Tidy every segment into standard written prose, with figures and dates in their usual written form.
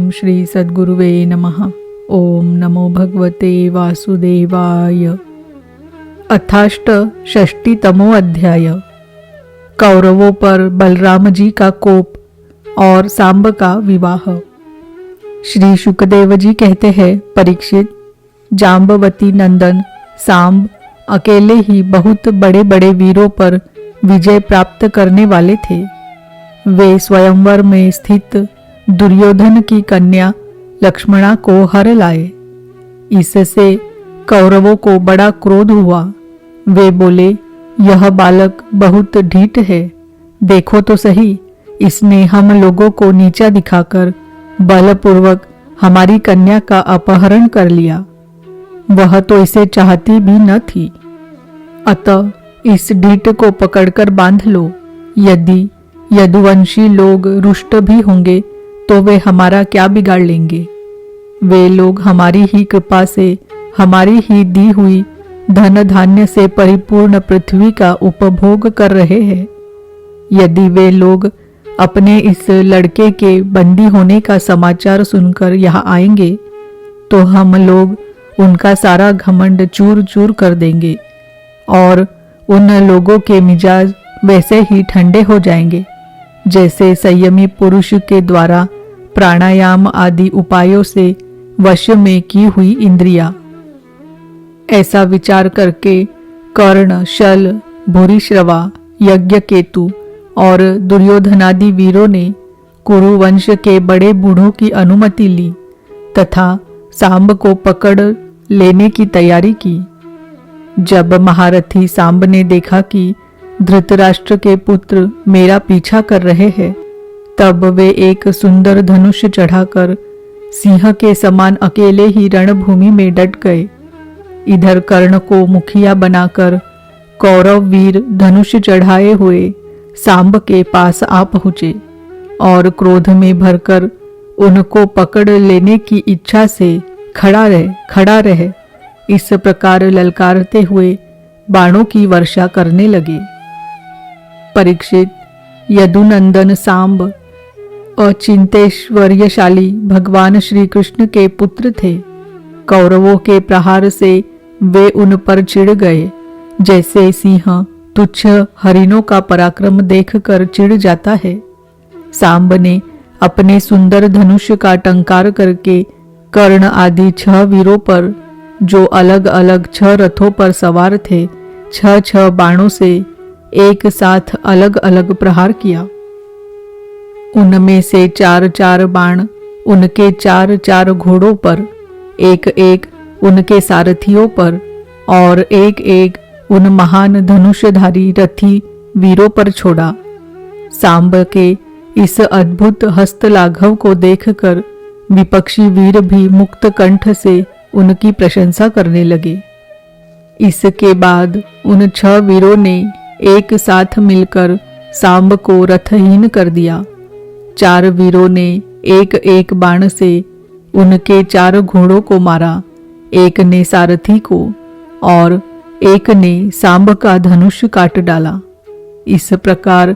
ओम श्री सद्गुरुवे नमः। ओम नमो भगवते वासुदेवाय। अथाष्ट षष्टितमो अध्याय। कौरवों पर बलराम जी का कोप और सांब का विवाह। श्री शुकदेव जी कहते हैं, परीक्षित, जाम्बवती नंदन सांब अकेले ही बहुत बड़े बड़े वीरों पर विजय प्राप्त करने वाले थे। वे स्वयंवर में स्थित दुर्योधन की कन्या लक्ष्मणा को हर लाए। इससे कौरवों को बड़ा क्रोध हुआ। वे बोले, यह बालक बहुत ढीठ है। देखो तो सही, इसने हम लोगों को नीचा दिखाकर बलपूर्वक हमारी कन्या का अपहरण कर लिया। वह तो इसे चाहती भी न थी। अतः इस ढीठ को पकड़कर बांध लो। यदि यदुवंशी लोग रुष्ट भी होंगे तो वे हमारा क्या बिगाड़ लेंगे। वे लोग हमारी ही कृपा से हमारी ही दी हुई धन धान्य से परिपूर्ण पृथ्वी का उपभोग कर रहे हैं। यदि वे लोग अपने इस लड़के के बंदी होने का समाचार सुनकर यहाँ आएंगे तो हम लोग उनका सारा घमंड चूर चूर कर देंगे और उन लोगों के मिजाज वैसे ही ठंडे हो जाएंगे जैसे संयमी पुरुष के द्वारा प्राणायाम आदि उपायों से वश में की हुई इंद्रियां। ऐसा विचार करके कर्ण, शल, भूरिश्रवा, यज्ञकेतु और दुर्योधनादि वीरों ने कुरु वंश के बड़े बूढ़ों की अनुमति ली तथा सांब को पकड़ लेने की तैयारी की। जब महारथी सांब ने देखा कि धृतराष्ट्र के पुत्र मेरा पीछा कर रहे हैं, तब वे एक सुंदर धनुष चढ़ाकर सिंह के समान अकेले ही रणभूमि में डट गए। इधर कर्ण को मुखिया बनाकर कौरव वीर धनुष चढ़ाए हुए सांब के पास आ पहुँचे और क्रोध में भरकर उनको पकड़ लेने की इच्छा से खड़ा रहे इस प्रकार ललकारते हुए बाणों की वर्षा करने लगे। परीक्षित, यदुनंदन सांब अचिंतेश्वर्यशाली भगवान श्री कृष्ण के पुत्र थे। कौरवों के प्रहार से वे उन पर चिढ़ गए जैसे सिंह तुच्छ हरिणों का पराक्रम देखकर चिढ़ जाता है। सांब ने अपने सुंदर धनुष का टंकार करके कर्ण आदि 6 वीरों पर, जो अलग अलग 6 रथों पर सवार थे, 6 बाणों से एक साथ अलग अलग प्रहार किया। उनमें से 4 बाण उनके 4 घोड़ों पर, एक उनके सारथियों पर और एक उन महान धनुषधारी रथी वीरों पर छोड़ा। सांब के इस अद्भुत हस्तलाघव को देखकर विपक्षी वीर भी मुक्त कंठ से उनकी प्रशंसा करने लगे। इसके बाद उन 6 वीरों ने एक साथ मिलकर सांब को रथहीन कर दिया। 4 वीरों ने एक बाण से उनके 4 घोड़ों को मारा। एक ने सारथी को और एक ने सांब का धनुष काट डाला। इस प्रकार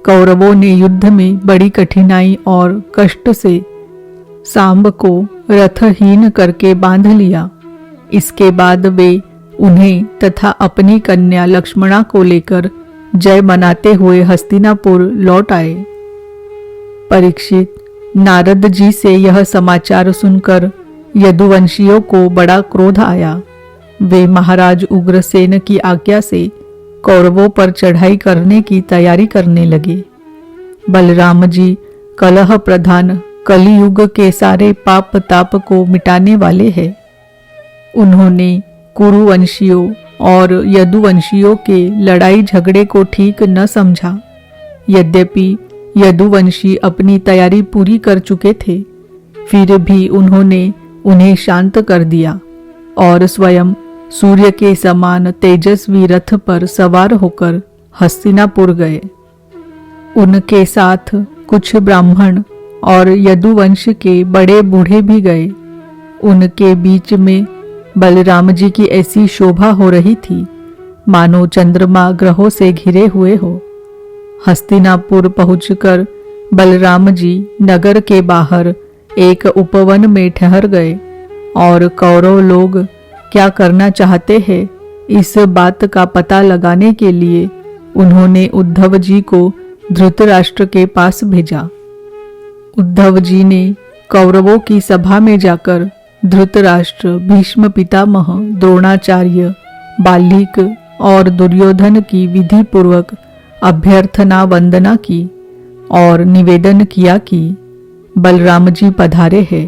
कौरवों ने युद्ध में बड़ी कठिनाई और कष्ट से सांब को रथहीन करके बांध लिया। इसके बाद वे उन्हें तथा अपनी कन्या लक्ष्मणा को लेकर जय मनाते हुए हस्तिनापुर लौट आए। परीक्षित, नारद जी से यह समाचार सुनकर यदुवंशियों को बड़ा क्रोध आया। वे महाराज उग्रसेन की आज्ञा से कौरवों पर चढ़ाई करने की तैयारी करने लगे। बलराम जी कलह प्रधान कलियुग के सारे पाप ताप को मिटाने वाले हैं। उन्होंने कुरुवंशियों और यदुवंशियों के लड़ाई झगड़े को ठीक न समझा। यद्यपि यदुवंशी अपनी तैयारी पूरी कर चुके थे, फिर भी उन्होंने उन्हें शांत कर दिया और स्वयं सूर्य के समान तेजस्वी रथ पर सवार होकर हस्तिनापुर गए। उनके साथ कुछ ब्राह्मण और यदुवंश के बड़े बूढ़े भी गए। उनके बीच में बलराम जी की ऐसी शोभा हो रही थी मानो चंद्रमा ग्रहों से घिरे हुए हो। हस्तिनापुर पहुंचकर बलराम जी नगर के बाहर एक उपवन में ठहर गए और कौरव लोग क्या करना चाहते हैं इस बात का पता लगाने के लिए उन्होंने उद्धव जी को धृतराष्ट्र के पास भेजा। उद्धव जी ने कौरवों की सभा में जाकर धृतराष्ट्र, भीष्म पितामह, द्रोणाचार्य, बाल्लीक और दुर्योधन की विधि पूर्वक अभ्यर्थना वंदना की और निवेदन किया कि बलराम जी पधारे हैं।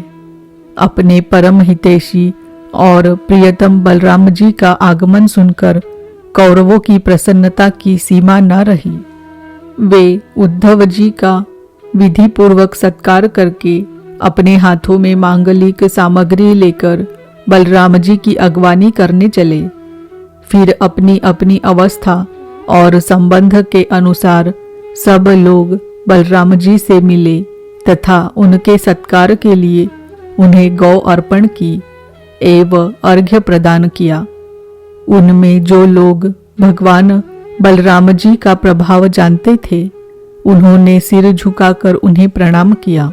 अपने परम हितैषी और प्रियतम बलराम जी का आगमन सुनकर कौरवों की प्रसन्नता की सीमा न रही। वे उद्धव जी का विधि पूर्वक सत्कार करके अपने हाथों में मांगलिक सामग्री लेकर बलराम जी की अगवानी करने चले। फिर अपनी अपनी अवस्था और संबंध के अनुसार सब लोग बलराम जी से मिले तथा उनके सत्कार के लिए उन्हें गौ अर्पण की एवं अर्घ्य प्रदान किया। उनमें जो लोग भगवान बलराम जी का प्रभाव जानते थे उन्होंने सिर झुकाकर उन्हें प्रणाम किया।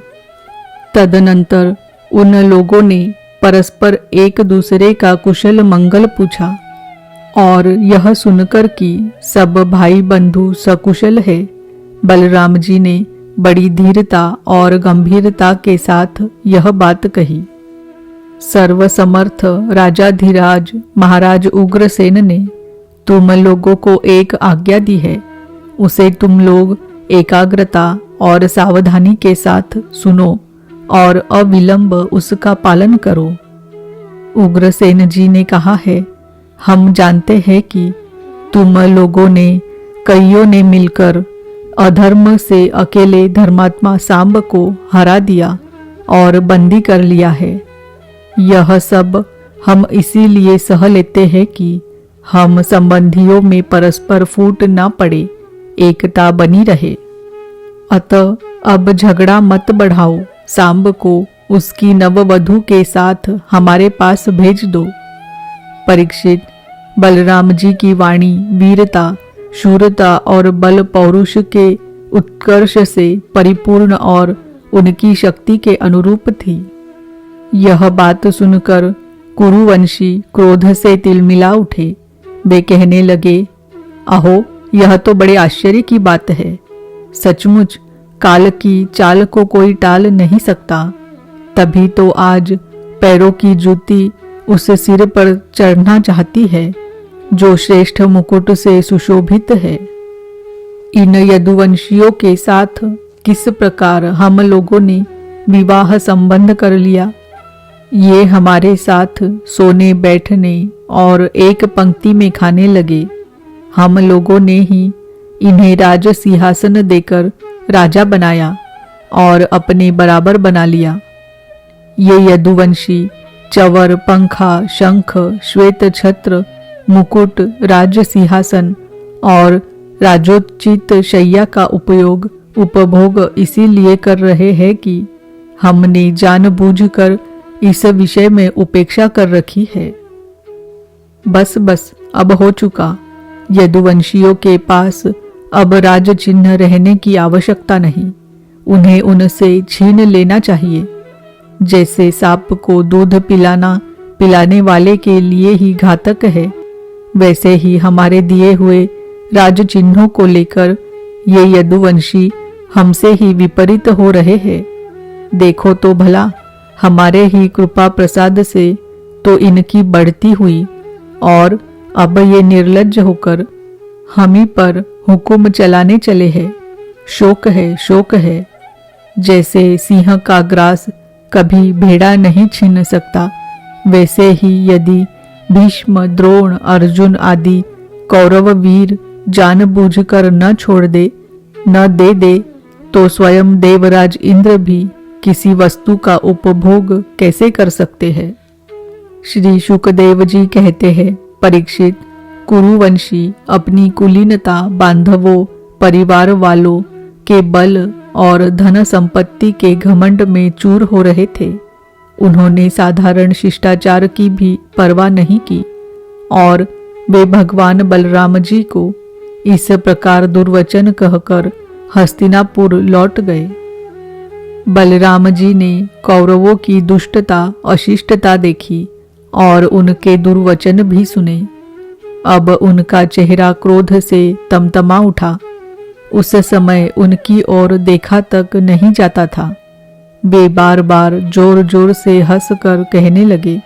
तदनंतर उन लोगों ने परस्पर एक दूसरे का कुशल मंगल पूछा और यह सुनकर कि सब भाई बंधु सकुशल है, बलराम जी ने बड़ी धीरता और गंभीरता के साथ यह बात कही। सर्वसमर्थ राजाधिराज महाराज उग्रसेन ने तुम लोगों को एक आज्ञा दी है, उसे तुम लोग एकाग्रता और सावधानी के साथ सुनो और अविलंब उसका पालन करो। उग्रसेन जी ने कहा है, हम जानते हैं कि तुम लोगों ने कईयों ने मिलकर अधर्म से अकेले धर्मात्मा सांब को हरा दिया और बंदी कर लिया है। यह सब हम इसीलिए सह लेते हैं कि हम संबंधियों में परस्पर फूट न पड़े, एकता बनी रहे। अतः अब झगड़ा मत बढ़ाओ, सांब को उसकी नववधू के साथ हमारे पास भेज दो। परीक्षित, बलराम जी की वाणी वीरता, शूरता और बल पौरुष के उत्कर्ष से परिपूर्ण और उनकी शक्ति के अनुरूप थी। यह बात सुनकर कुरुवंशी क्रोध से तिलमिला उठे। वे कहने लगे, अहो, यह तो बड़े आश्चर्य की बात है। सचमुच काल की चाल को कोई टाल नहीं सकता। तभी तो आज पैरों की जूती उस सिर पर चढ़ना चाहती है जो श्रेष्ठ मुकुट से सुशोभित है। इन यदुवंशियों के साथ किस प्रकार हम लोगों ने विवाह संबंध कर लिया। ये हमारे साथ सोने बैठने और एक पंक्ति में खाने लगे। हम लोगों ने ही इन्हें राज सिंहासन देकर राजा बनाया और अपने बराबर बना लिया। ये यदुवंशी चवर, पंखा, शंख, श्वेत छत्र, मुकुट, राज सिंहासन और राजोचित शैया का उपभोग इसीलिए कर रहे हैं कि हमने जानबूझकर इस विषय में उपेक्षा कर रखी है। बस अब हो चुका। यदुवंशियों के पास अब राज चिन्ह रहने की आवश्यकता नहीं। उन्हें उनसे छीन लेना चाहिए। जैसे सांप को दूध पिलाने वाले के लिए ही घातक है, वैसे ही हमारे दिए हुए राज चिन्हों को लेकर ये यदुवंशी हमसे ही विपरीत हो रहे हैं। देखो तो भला, हमारे ही कृपा प्रसाद से तो इनकी बढ़ती हुई और अब ये निर्लज्ज होकर हम ही पर हुक्म चलाने चले हैं। शोक है, शोक है। जैसे सिंह का ग्रास कभी भेड़ा नहीं छीन सकता, वैसे ही यदि भीष्म, द्रोण, अर्जुन आदि कौरव वीर जानबूझकर न छोड़ दे, न दे तो स्वयं देवराज इंद्र भी किसी वस्तु का उपभोग कैसे कर सकते हैं। श्री शुकदेव जी कहते हैं, परीक्षित, कुरुवंशी अपनी कुलीनता, बांधवों, परिवार वालों के बल और धन संपत्ति के घमंड में चूर हो रहे थे। उन्होंने साधारण शिष्टाचार की भी परवाह नहीं की और वे भगवान बलराम जी को इस प्रकार दुर्वचन कहकर हस्तिनापुर लौट गए। बलराम जी ने कौरवों की दुष्टता अशिष्टता देखी और उनके दुर्वचन भी सुने। अब उनका चेहरा क्रोध से तमतमा उठा। उस समय उनकी ओर देखा तक नहीं जाता था। वे बार बार जोर जोर से हंसकर कहने लगे,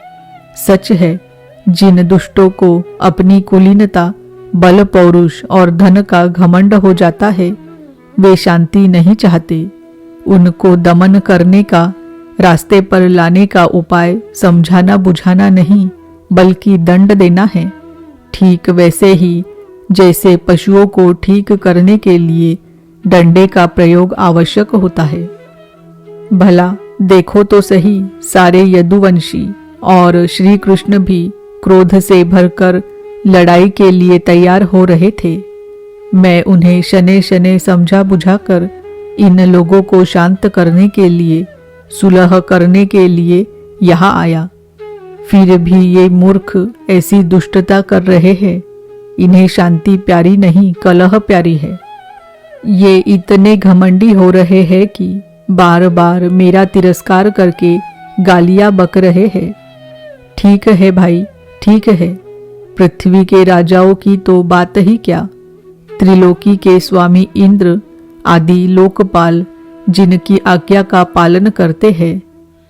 सच है, जिन दुष्टों को अपनी कुलीनता, बल, पौरुष और धन का घमंड हो जाता है, वे शांति नहीं चाहते। उनको दमन करने का, रास्ते पर लाने का उपाय समझाना बुझाना नहीं, बल्कि दंड देना है। ठीक वैसे ही जैसे पशुओं को ठीक करने के लिए डंडे का प्रयोग आवश्यक होता है। भला देखो तो सही, सारे यदुवंशी और श्री कृष्ण भी क्रोध से भरकर लड़ाई के लिए तैयार हो रहे थे। मैं उन्हें शनै शनै समझा बुझाकर इन लोगों को शांत करने के लिए, सुलह करने के लिए यहाँ आया। फिर भी ये मूर्ख ऐसी दुष्टता कर रहे हैं। इन्हें शांति प्यारी नहीं, कलह प्यारी है। ये इतने घमंडी हो रहे हैं कि बार बार मेरा तिरस्कार करके गालियां बक रहे हैं। ठीक है भाई, ठीक है। पृथ्वी के राजाओं की तो बात ही क्या, त्रिलोकी के स्वामी इंद्र आदि लोकपाल जिनकी आज्ञा का पालन करते हैं,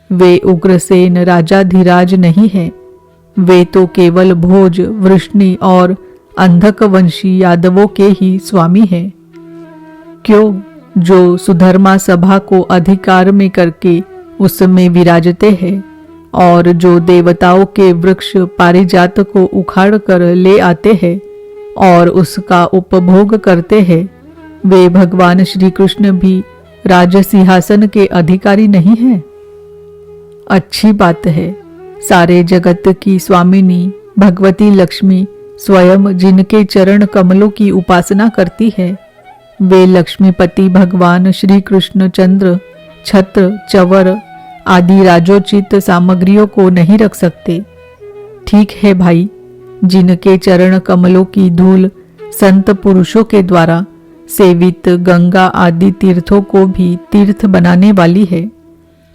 वे उग्रसेन राजाधिराज नहीं हैं। वे तो केवल भोज, वृष्णि और अंधक वंशी यादवों के ही स्वामी हैं। क्यों, जो सुधर्मा सभा को अधिकार में करके उसमें विराजते हैं और जो देवताओं के वृक्ष पारिजात को उखाड़ कर ले आते हैं और उसका उपभोग करते हैं, वे भगवान श्री कृष्ण भी राज सिंहासन के अधिकारी नहीं हैं। अच्छी बात है, सारे जगत की स्वामिनी भगवती लक्ष्मी स्वयं जिनके चरण कमलों की उपासना करती है, वे लक्ष्मीपति भगवान श्री कृष्ण चंद्र, छत्र, चवर आदि राजोचित सामग्रियों को नहीं रख सकते। ठीक है भाई, जिनके चरण कमलों की धूल संत पुरुषों के द्वारा सेवित गंगा आदि तीर्थों को भी तीर्थ बनाने वाली है।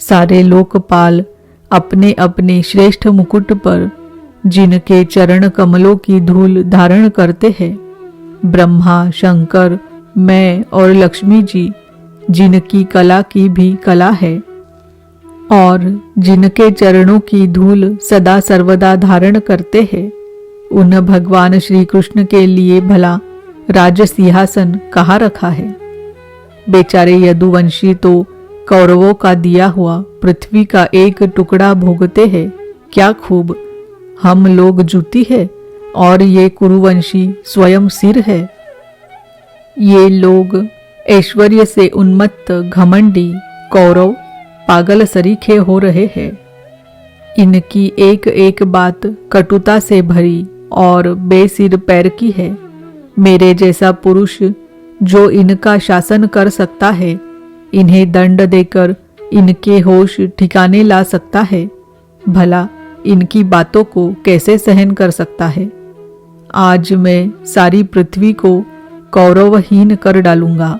सारे लोकपाल अपने अपने श्रेष्ठ मुकुट पर जिनके चरण कमलों की धूल धारण करते हैं, ब्रह्मा, शंकर, मैं और लक्ष्मी जी, जिनकी कला की भी कला है और जिनके चरणों की धूल सदा सर्वदा धारण करते हैं, उन भगवान श्री कृष्ण के लिए भला राज सिंहासन कहाँ रखा है। बेचारे यदुवंशी तो कौरवों का दिया हुआ पृथ्वी का एक टुकड़ा भोगते हैं। क्या खूब, हम लोग जूती है और ये कुरुवंशी स्वयं सिर है। ये लोग ऐश्वर्य से उन्मत्त घमंडी कौरव पागल सरीखे हो रहे हैं। इनकी एक एक बात कटुता से भरी और बेसिर पैर की है। मेरे जैसा पुरुष जो इनका शासन कर सकता है, इन्हें दंड देकर इनके होश ठिकाने ला सकता है, भला इनकी बातों को कैसे सहन कर सकता है। आज मैं सारी पृथ्वी को कौरवहीन कर डालूंगा।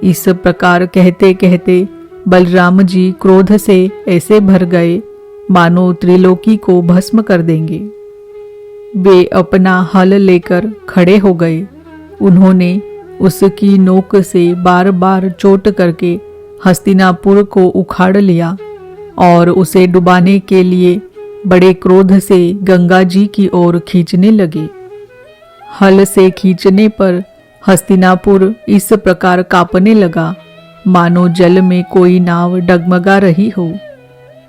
इस प्रकार कहते कहते बलराम जी क्रोध से ऐसे भर गए मानो त्रिलोकी को भस्म कर देंगे। वे अपना हल लेकर खड़े हो गए। उन्होंने उसकी नोक से बार बार चोट करके हस्तिनापुर को उखाड़ लिया और उसे डुबाने के लिए बड़े क्रोध से गंगा जी की ओर खींचने लगे। हल से खींचने पर हस्तिनापुर इस प्रकार कांपने लगा मानो जल में कोई नाव डगमगा रही हो।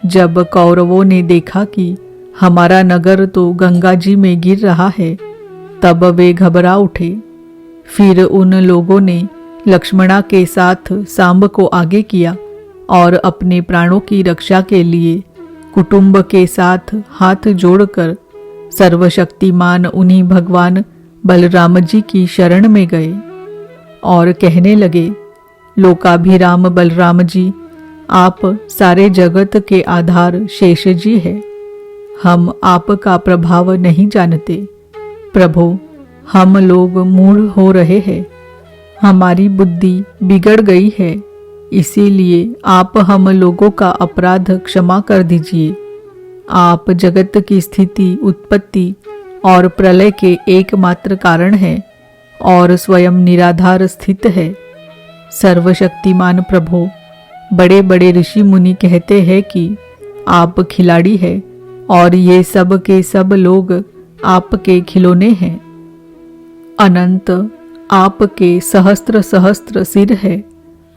जब कौरवों ने देखा कि हमारा नगर तो गंगा जी में गिर रहा है, तब वे घबरा उठे। फिर उन लोगों ने लक्ष्मणा के साथ सांब को आगे किया और अपने प्राणों की रक्षा के लिए कुटुंब के साथ हाथ जोड़कर सर्वशक्तिमान उन्हीं भगवान बलराम जी की शरण में गए और कहने लगे, लोकाभिराम बलराम जी, आप सारे जगत के आधार शेष जी है। हम आपका प्रभाव नहीं जानते। प्रभु, हम लोग मूढ़ हो रहे हैं। हमारी बुद्धि बिगड़ गई है। इसीलिए आप हम लोगों का अपराध क्षमा कर दीजिए। आप जगत की स्थिति, उत्पत्ति और प्रलय के एकमात्र कारण हैं और स्वयं निराधार स्थित है। सर्वशक्तिमान प्रभु, बड़े बड़े ऋषि मुनि कहते हैं कि आप खिलाड़ी हैं और ये सब के सब लोग आपके खिलौने हैं। अनंत आपके सहस्त्र सहस्त्र सिर है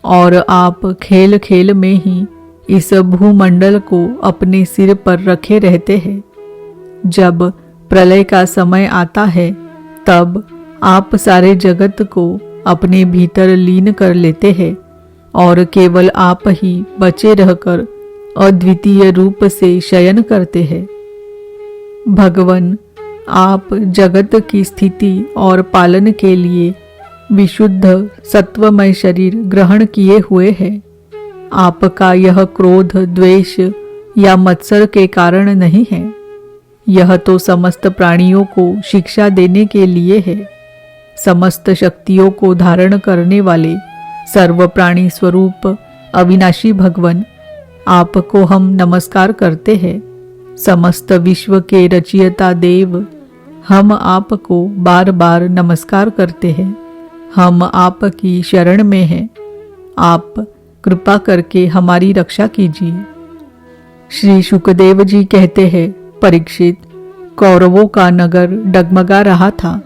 और आप खेल खेल में ही इस भूमंडल को अपने सिर पर रखे रहते हैं। जब प्रलय का समय आता है तब आप सारे जगत को अपने भीतर लीन कर लेते हैं और केवल आप ही बचे रहकर अद्वितीय रूप से शयन करते हैं। भगवन, आप जगत की स्थिति और पालन के लिए विशुद्ध सत्वमय शरीर ग्रहण किए हुए हैं। आपका यह क्रोध, द्वेष या मत्सर के कारण नहीं है। यह तो समस्त प्राणियों को शिक्षा देने के लिए है। समस्त शक्तियों को धारण करने वाले सर्व प्राणी स्वरूप अविनाशी भगवन, आपको हम नमस्कार करते हैं। समस्त विश्व के रचयिता देव, हम आपको बार बार नमस्कार करते हैं। हम आपकी शरण में हैं। आप कृपा करके हमारी रक्षा कीजिए। श्री शुकदेव जी कहते हैं, परीक्षित, कौरवों का नगर डगमगा रहा था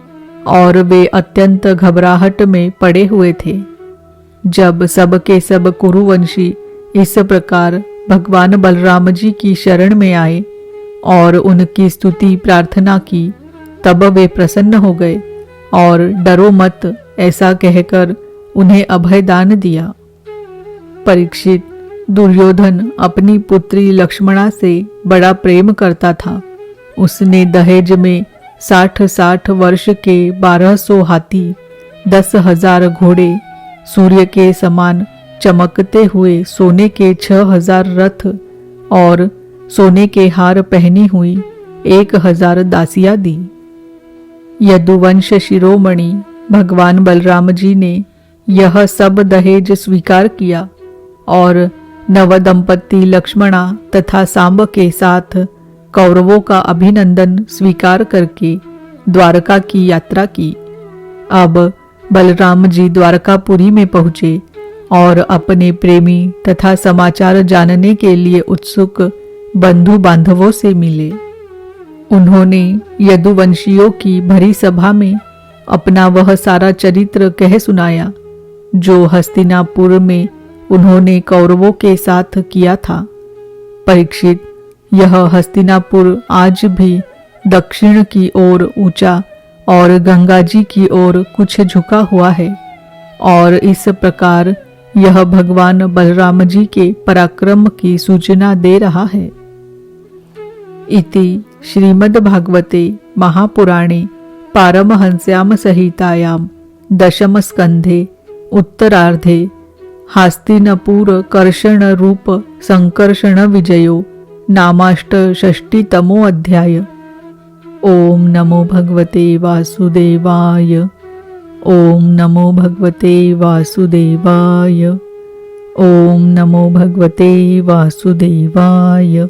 और वे अत्यंत घबराहट में पड़े हुए थे। जब सब के सब कुरुवंशी इस प्रकार भगवान बलराम जी की शरण में आए और उनकी स्तुति प्रार्थना की, तब वे प्रसन्न हो गए और डरो मत ऐसा कहकर उन्हें अभय दान दिया। परीक्षित, दुर्योधन अपनी पुत्री लक्ष्मणा से बड़ा प्रेम करता था। उसने दहेज में 60 वर्ष के 1200 हाथी, 10,000 घोड़े, सूर्य के समान चमकते हुए सोने के 6,000 रथ और सोने के हार पहनी हुई 1,000 दासियां दी। यदुवंश शिरोमणि भगवान बलराम जी ने यह सब दहेज स्वीकार किया और नवदंपति लक्ष्मणा तथा सांब के साथ कौरवों का अभिनंदन स्वीकार करके द्वारका की यात्रा की। अब बलराम जी द्वारकापुरी में पहुँचे और अपने प्रेमी तथा समाचार जानने के लिए उत्सुक बंधु बांधवों से मिले। उन्होंने यदुवंशियों की भरी सभा में अपना वह सारा चरित्र कह सुनाया जो हस्तिनापुर में उन्होंने कौरवों के साथ किया था। परीक्षित, यह हस्तिनापुर आज भी दक्षिण की ओर ऊंचा और गंगा जी की ओर कुछ झुका हुआ है और इस प्रकार यह भगवान बलराम जी के पराक्रम की सूचना दे रहा है। इति श्रीमद्भागवते महापुराणे पारमहंस्याम संहितायां दशम स्कंधे उत्तरार्धे हस्तिनपुर कर्षण रूप संकर्षण विजयो नामाष्टषष्टितमो अध्याय। ओम नमो भगवते वासुदेवाय। ओम नमो भगवते वासुदेवाय। ओम नमो भगवते वासुदेवाय।